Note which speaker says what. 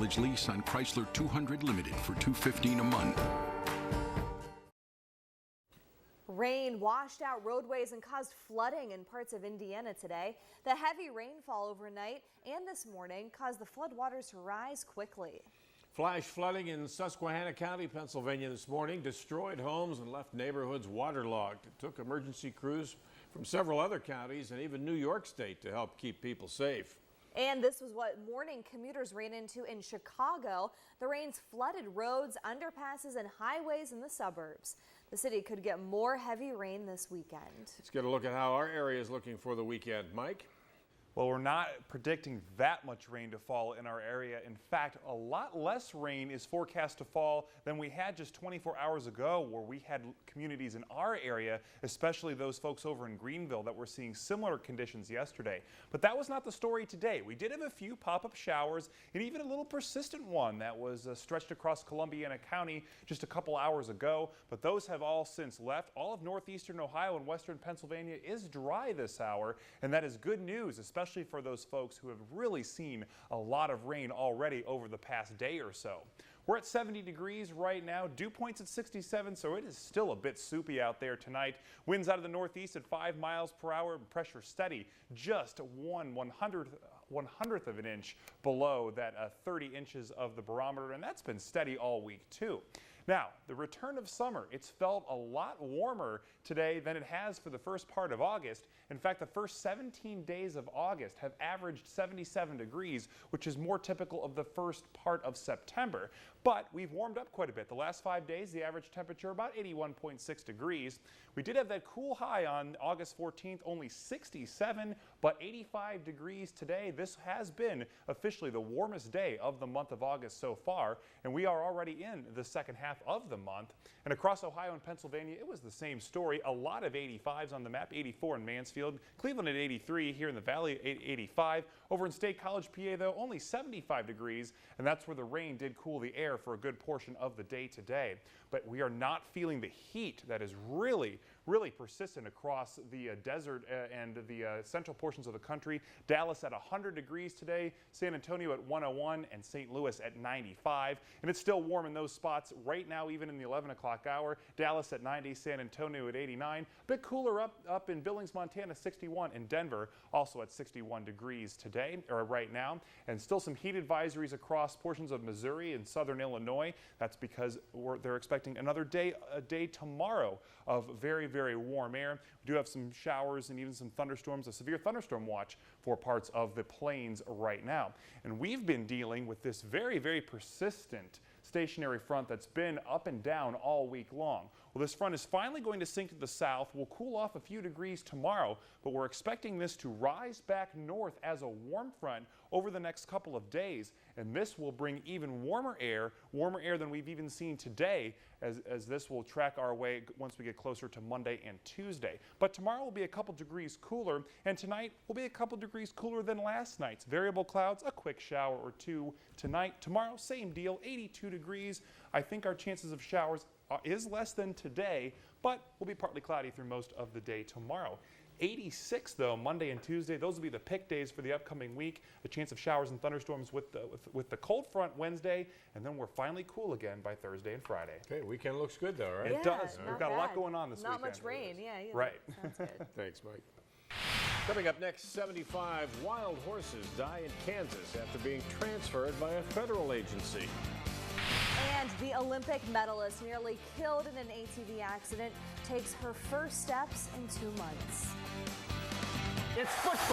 Speaker 1: mileage lease on Chrysler 200 Limited for $215 a month.
Speaker 2: Rain washed out roadways and caused flooding in parts of Indiana today. The heavy rainfall overnight and this morning caused the floodwaters to rise quickly.
Speaker 3: Flash flooding in Susquehanna County, Pennsylvania this morning destroyed homes and left neighborhoods waterlogged. It took emergency crews from several other counties and even New York State to help keep people safe.
Speaker 2: And this was what morning commuters ran into in Chicago. The rains flooded roads, underpasses, and highways in the suburbs. The city could get more heavy rain this weekend.
Speaker 3: Let's get a look at how our area is looking for the weekend. Mike?
Speaker 4: Well, we're not predicting that much rain to fall in our area. In fact, a lot less rain is forecast to fall than we had just 24 hours ago, where we had communities in our area, especially those folks over in Greenville, that were seeing similar conditions yesterday. But that was not the story today. We did have a few pop-up showers and even a little persistent one that was stretched across Columbiana County just a couple hours ago, but those have all since left. All of northeastern Ohio and western Pennsylvania is dry this hour, and that is good news, especially for those folks who have really seen a lot of rain already over the past day or so. We're at 70 degrees right now. Dew point's at 67, so it is still a bit soupy out there tonight. Winds out of the northeast at 5 miles per hour. Pressure steady, just 1/100th of an inch below that 30 inches of the barometer, and that's been steady all week too. Now, the return of summer, it's felt a lot warmer today than it has for the first part of August. In fact, the first 17 days of August have averaged 77 degrees, which is more typical of the first part of September. But we've warmed up quite a bit. The last 5 days, the average temperature about 81.6 degrees. We did have that cool high on August 14th, only 67, but 85 degrees today. This has been officially the warmest day of the month of August so far, and we are already in the second half of the month. And across Ohio and Pennsylvania, it was the same story. A lot of 85s on the map, 84 in Mansfield, Cleveland at 83, here in the Valley 85. Over in State College, PA, though, only 75 degrees, and that's where the rain did cool the air for a good portion of the day today. But we are not feeling the heat that is really persistent across the desert and the central portions of the country. Dallas at 100 degrees today, San Antonio at 101, and St. Louis at 95. And it's still warm in those spots right now, even in the 11 o'clock hour. Dallas at 90, San Antonio at 89. A bit cooler up in Billings, Montana, 61, and Denver also at 61 degrees today, or right now. And still some heat advisories across portions of Missouri and southern Illinois. That's because they're expecting another day tomorrow of very warm air. We do have some showers and even some thunderstorms, a severe thunderstorm watch for parts of the plains right now. And we've been dealing with this very persistent stationary front that's been up and down all week long. Well, this front is finally going to sink to the south. We'll cool off a few degrees tomorrow, but we're expecting this to rise back north as a warm front over the next couple of days. And this will bring even warmer air than we've even seen today, as this will track our way once we get closer to Monday and Tuesday. But tomorrow will be a couple degrees cooler, and tonight will be a couple degrees cooler than last night's. Variable clouds, a quick shower or two tonight. Tomorrow, same deal, 82 degrees. I think our chances of showers is less than today, but will be partly cloudy through most of the day tomorrow. 86 though, Monday and Tuesday. Those will be the pick days for the upcoming week. A chance of showers and thunderstorms with the cold front Wednesday, and then we're finally cool again by Thursday and Friday.
Speaker 3: Okay, weekend looks good though, right?
Speaker 4: It does. We've got a lot going on this weekend.
Speaker 2: Not much rain, yeah.
Speaker 4: Right.
Speaker 2: Sounds good.
Speaker 3: Thanks, Mike. Coming up next, 75 wild horses die in Kansas after being transferred by a federal agency.
Speaker 2: And the Olympic medalist nearly killed in an ATV accident takes her first steps in 2 months.
Speaker 3: It's football.